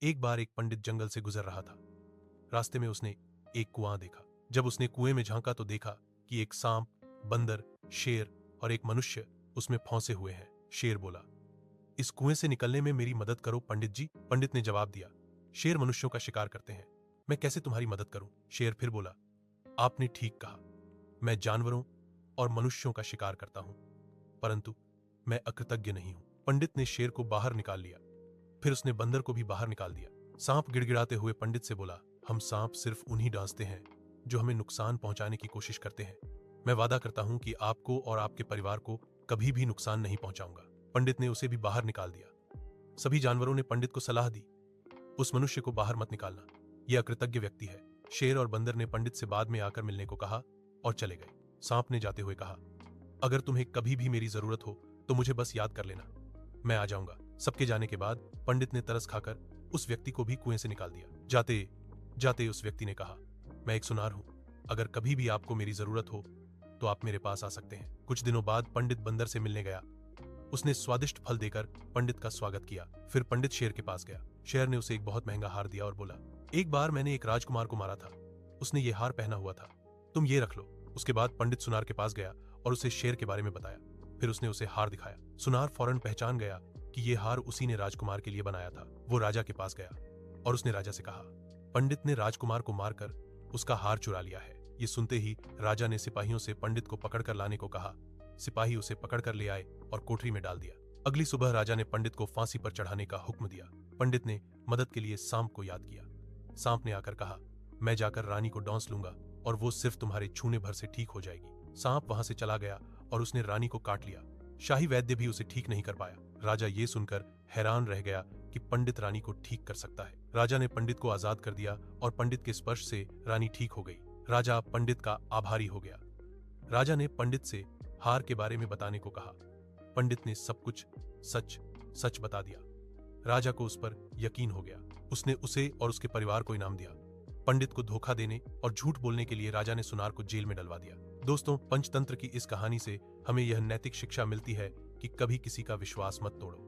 एक बार एक पंडित जंगल से गुजर रहा था। रास्ते में उसने एक कुआं देखा। जब उसने कुएं में झांका तो देखा कि एक सांप, बंदर, शेर और एक मनुष्य उसमें फंसे हुए हैं। शेर बोला, इस कुएं से निकलने में मेरी मदद करो पंडित जी। पंडित ने जवाब दिया, शेर मनुष्यों का शिकार करते हैं, मैं कैसे तुम्हारी मदद करूं। शेर फिर बोला, आपने ठीक कहा, मैं जानवरों और मनुष्यों का शिकार करता हूं, परंतु मैं अकृतज्ञ नहीं हूं। पंडित ने शेर को बाहर निकाल लिया, फिर उसने बंदर को भी बाहर निकाल दिया। सांप गिड़गिड़ाते हुए पंडित से बोला, हम सांप सिर्फ उन्हीं डांसते हैं जो हमें नुकसान पहुंचाने की कोशिश करते हैं। मैं वादा करता हूं कि आपको और आपके परिवार को कभी भी नुकसान नहीं पहुंचाऊंगा। पंडित ने उसे भी बाहर निकाल दिया। सभी जानवरों ने पंडित को सलाह दी, उस मनुष्य को बाहर मत निकालना, यह अकृतज्ञ व्यक्ति है। शेर और बंदर ने पंडित से बाद में आकर मिलने को कहा और चले गए। सांप ने जाते हुए कहा, अगर तुम्हें कभी भी मेरी जरूरत हो तो मुझे बस याद कर लेना, मैं आ जाऊंगा। सबके जाने के बाद पंडित ने तरस खाकर उस व्यक्ति को भी कुएं से निकाल दिया। जाते जाते उस व्यक्ति ने कहा, मैं एक सुनार हूं, अगर कभी भी आपको मेरी जरूरत हो तो आप मेरे पास आ सकते हैं। कुछ दिनों बाद पंडित बंदर से मिलने गया। उसने स्वादिष्ट फल देकर पंडित का स्वागत किया। फिर पंडित शेर के पास गया। शेर ने उसे एक बहुत महंगा हार दिया और बोला, एक बार मैंने एक राजकुमार को मारा था, उसने ये हार पहना हुआ था, तुम ये रख लो। उसके बाद पंडित सुनार के पास गया और उसे शेर के बारे में बताया। फिर उसने उसे हार दिखाया। सुनार फौरन पहचान गया कि ये हार उसी ने राजकुमार के लिए बनाया था। वो राजा के पास गया और उसने राजा से कहा, पंडित ने राजकुमार को मारकर उसका हार चुरा लिया है। ये सुनते ही राजा ने सिपाहियों से पंडित को पकड़कर लाने को कहा। सिपाही उसे पकड़कर ले आए और कोठरी में डाल दिया। अगली सुबह राजा ने पंडित को फांसी पर चढ़ाने का हुक्म दिया। पंडित ने मदद के लिए सांप को याद किया। सांप ने आकर कहा, मैं जाकर रानी को डौंस लूंगा और वो सिर्फ तुम्हारे छूने भर से ठीक हो जाएगी। सांप वहां से चला गया और उसने रानी को काट लिया। शाही वैद्य भी उसे ठीक नहीं कर पाया। राजा ये सुनकर हैरान रह गया कि पंडित रानी को ठीक कर सकता है। राजा ने पंडित को आजाद कर दिया और पंडित के स्पर्श से रानी ठीक हो गई। राजा पंडित का आभारी हो गया। राजा ने पंडित से हार के बारे में बताने को कहा। पंडित ने सब कुछ सच सच बता दिया। राजा को उस पर यकीन हो गया। उसने उसे और उसके परिवार को इनाम दिया। पंडित को धोखा देने और झूठ बोलने के लिए राजा ने सुनार को जेल में डलवा दिया। दोस्तों, पंचतंत्र की इस कहानी से हमें यह नैतिक शिक्षा मिलती है कि कभी किसी का विश्वास मत तोड़ो।